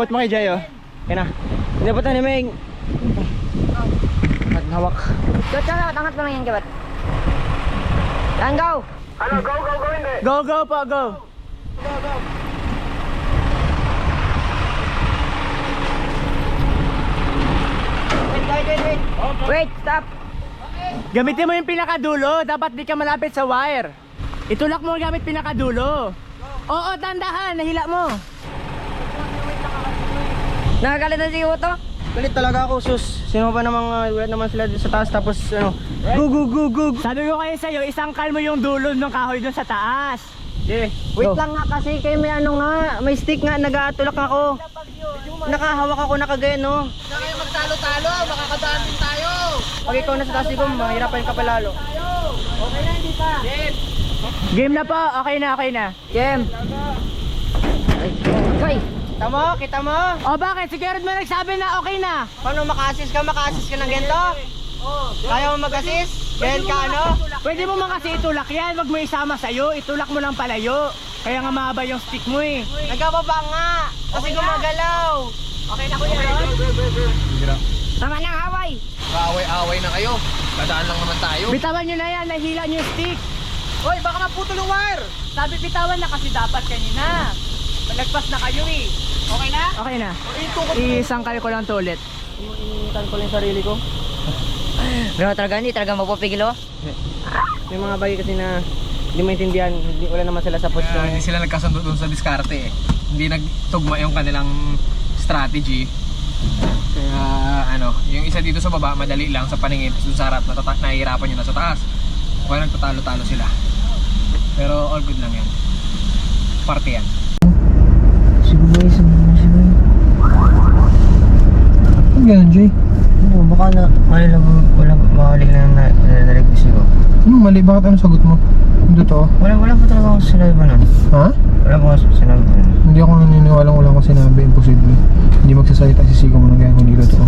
Sabot mo kay Jay, oh. Yan na. Hindi ba tayo may... Hawak. Jot, angat mo lang yan, kabat. Yan, go! Ano, go, hindi. Go, go po, go. Go. Wait, stop! Gamitin mo yung pinakadulo. Dapat di ka malapit sa wire. Itulak mo gamit pinakadulo. Oo, tandahan. Nahila mo. Nakagalit na si Uto? Galit talaga ako, sus. Sino ba namang wala naman sila sa taas tapos ano? Go. Sabi ko kayo sa'yo, isangkal mo yung dulo ng kahoy dun sa taas. Yeah. Wait lang nga kasi kayo may ano nga, may stick nga, nag-aatulak ako. Nakahawak ako nakagayan, no? Na kayo magtalo-talo, makakadaan din tayo. Pag ikaw na sa taas ko, mahirapan ka pa lalo. Okay na, hindi pa. Game na po. Okay na. Game! Ay! Kita mo? O bakit? Si Gerard mo nagsabi na okay na. Paano maka-assist ka ng ganito? Kaya mo mag-assist? Ganyan ka ano? Pwede mo man kasi itulak yan. Wag mo isama sa'yo. Itulak mo lang palayo. Kaya nga mahaba yung stick mo eh. Nagkababa nga! Kasi gumagalaw! Okay na kuya Ron? Tama ng haway! Kaaway-away na kayo. Dadaan lang naman tayo. Bitawan nyo na yan. Nahila nyo yung stick. Hoy, baka maputol yung wire. Sabi bitawan na kasi dapat kanina. Malagpas na kayo eh. Okay na? Okay na. Itukot mo. Isangkal ko lang to ulit. Initan ko lang yung sarili ko. Pero talaga, hindi talaga mapapigil, oh. May mga bagay kasi na hindi maintindihan, wala naman sila sa posisyon. Hindi sila nagkasundo dun sa diskarte eh. Hindi nagtugma yung kanilang strategy. Kaya ano, yung isa dito sa baba madali lang sa paningin, tapos dun sa harap nahihirapan yun na sa taas. Kaya nagtatalo-talo sila. Pero all good lang yan. Parte yan. Siguro. Ano yan, Jay? Oo, baka na wala makalik na nare-request ko. Ano mali? Bakit ano sagot mo? Hindi to. Wala pa talaga ako sinabi ba nun? Ha? Wala pa ako sinabi ba nun? Hindi ako naniniwalang wala akong sinabi. Imposible. Hindi magsasalita si Sigo mo na kaya kung hindi to.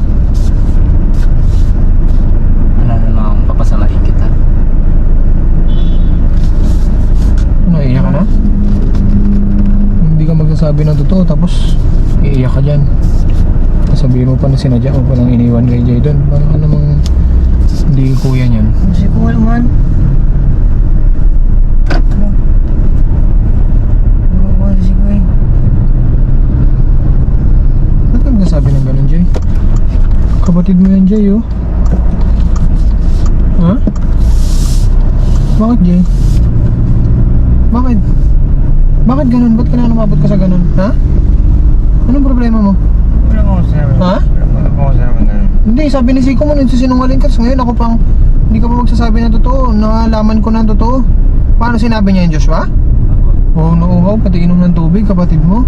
Wala na lang akong papasalain kita. Ano, iiyak ka na? Hindi ka magsasabi ng totoo tapos iiyak ka dyan. Sabihin mo pa na sinadya mo pa nang iniwan kay Jay doon. Parang ka namang hindi kuya niyan. Kasi kung wala man. Ba't ka magsasabi ng ganun, Jay? Kapatid mo yan, Jay, oh. Ha? Bakit, Jay? Bakit? Bakit ganun? Ba't kailangan umabot ka sa ganun? Ha? Anong problema mo? Wala pa ako sinabi. Ha? Wala pa ako sinabi ganun. Hindi, sabi ni Zico mo nagsisinungaling ka. Tapos ngayon ako pang hindi ka pa magsasabi ng totoo. Nalaman ko ng totoo. Paano sinabi niya yung Joshua? Oo, nauuhaw. Pati inom ng tubig, kapatid mo.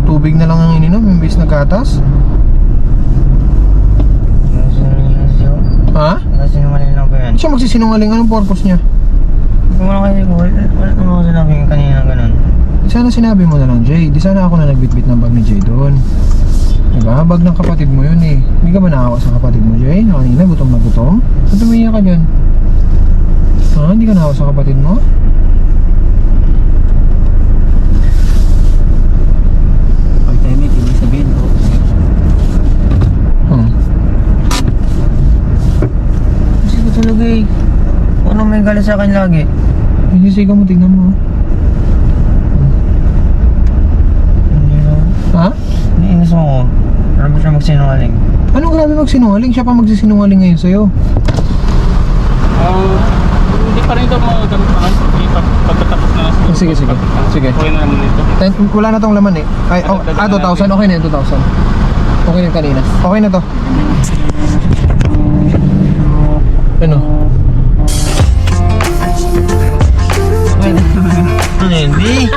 Tubig na lang ang ininom, imbis na gatas. Ha? Sinungaling lang ba yan? Siya magsisinungaling. Anong purpose niya? Kung wala kasi wala naman ako sinabi kanina ganun. Di sana sinabi mo na lang, Jay. Di sana ako na nagbitbit ng bag ni Jay doon. Diba? Bag ng kapatid mo yun eh. Hindi ka ba nakawa sa kapatid mo, Jay? Na kanina, gutom na gutom? Ba't umiiyak ka dyan? Ha? Hindi ka nakawa sa kapatid mo? Pag tayo may ibig sabihin ko. Kasi ko talaga eh. Ano may galit sa akin lagi? Hindi sigaw mo, tignan mo. Hindi na. Ha? Iniinis mo ko. Alam mo siya magsinungaling. Anong grabe magsinungaling? Siya pa magsisinungaling ngayon sa'yo. Hindi pa rin ito mga ganun pa kasi pagkatapos na Sige. okay na naman ito. Wala na tong laman eh. Ay, 2,000. Okay na yun, 2,000. Okay na yun kanina. Okay na to. Ano? Hindi.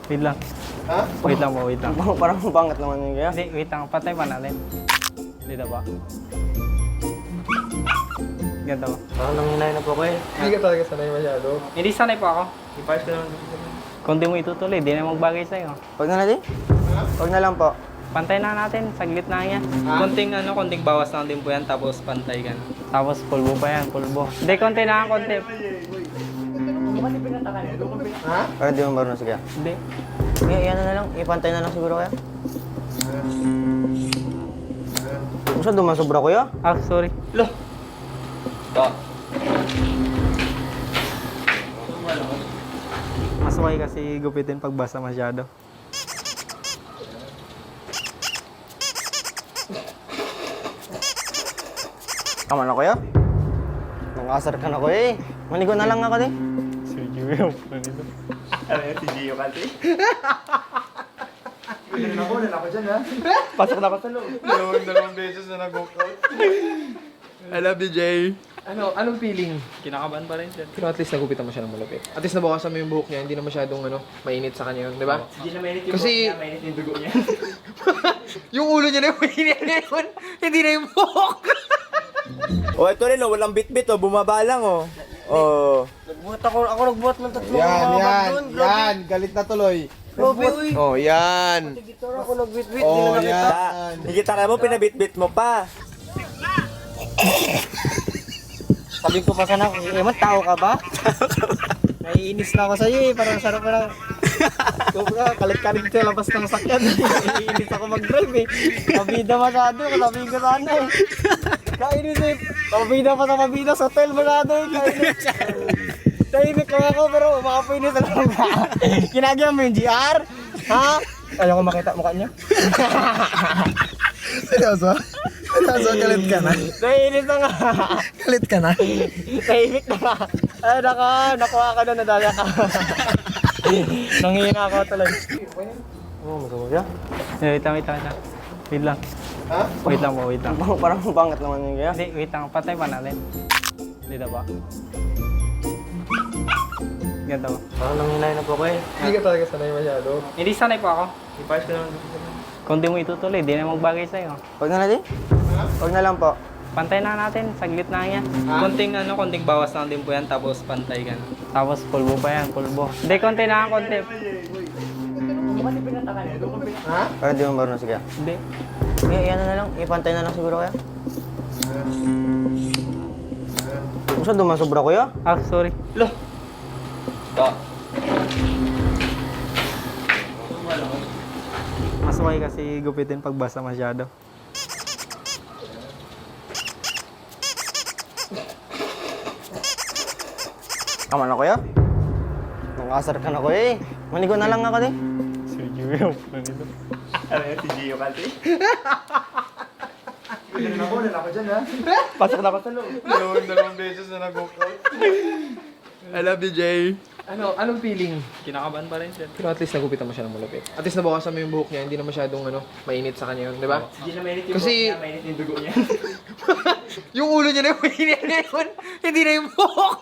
Wait lang. Ha? Wait lang po. Parang bangat naman yun kaya. Hindi, wait lang. Patay pa natin. Dito ba? Ganda ba? Parang nanginay na po ko eh. Hindi ka talaga sanay masyado. Hindi sanay po ako. Ipayos ko naman. Kung di mo itutuloy, di na magbagay sa'yo. Huwag na natin? Huwag na lang po. Pantay na natin, saglit na yan. Konting bawas lang din po yan, tapos pantay ka na. Tapos pulbo pa yan, pulbo. Hindi, konti na, konti. Kaya di mo marunong sige. Hindi. Yan na lang, ipantay na lang siguro kaya. Kung saan dumasobra kuya? Ah, sorry. Masway kasi gupitin pag basa masyado. Tama na kuya? Nangasar ka na kuya eh. Manigo na lang ako din. Dalawang beses na nag-walkout. I love you, Jay. Anong feeling? Kinakabahan pa rin siya. Pero at least nagupitan mo siya ng malupit. At least nabawasan mo yung buhok niya, hindi na masyadong mainit sa kanya yun, di ba? Hindi na mainit yung Kasi- buhok niya, mainit yung dugo niya. Yung ulo niya na yung mainit ngayon, hindi na yung buhok. Oh, ito rin, walang bit-bit, bumaba lang, Oh. Nagbuhat ako nagbuhat ng tatlo. Yan, galit na tuloy. Grabe, uy. Oh, yan. Dito ako nagbitbit, Oh, yan. Nakita ka mo, pinabit-bit mo pa. Sabi ko pa sana, eman, tao ka ba? Naiinis na ako sa'yo eh, parang sarap na. Kalit-kalit sa labas ng sakyan. Naiinis ako mag-drive eh. Mabida masyado, sabi ko sana eh. Kainis eh. Mabida pa sa mabida sa hotel masyado eh. Kainis. Tahimik lang ako pero umakapinis na lang. Kinagyan mo yung GR? Ha? Ayaw ko makita mukha niya. Seryoso? Seryoso, galit ka na? Naiinis na nga. Galit ka na? Tahimik na nga. Ay, nakuha ka na, nadala ka. Nangihina ako tuloy. Oo, masama siya. Wait lang. Wait lang. Ha? Wait lang po, wait lang. Parang bangat naman yun kaya. Hindi, wait lang. Patay pa natin. Dito ba? Ganito ba? Parang nanginay na po ko eh. Hindi ka talaga sanay masyado. Hindi sanay po ako. I-parse ko naman. Kung di mo itutuloy, di na magbagay sa'yo. Huwag na natin? Huwag na lang po. Pantay na natin, saglit na yan. Konting bawas lang din po yan, tapos pantay ka na. Tapos pulbo pa yan, pulbo. Hindi, konti na, konti. Kaya di mo marunong sige. Hindi. Yan na lang, ipantay na lang siguro kaya. Kung saan dumasobra kuya? Ah, sorry. Masway kasi gupitin pag basa masyado. Tama na kuya? Nangasar ka na kuya eh. Manigo na lang ako din. Pasok na ako sa loob. Dalawang beses na nag-walkout. I love you, Jay. Anong feeling? Kinakabahan pa rin siya. Pero at least nagupitan mo siya ng malupit. At least nabawasan mo yung buhok niya, hindi na masyadong mainit sa kanya yun, di ba? Hindi na mainit yung Kasi- buhok niya, mainit yung dugo niya. Yung ulo niya na yung mainit ngayon, hindi na yung buhok.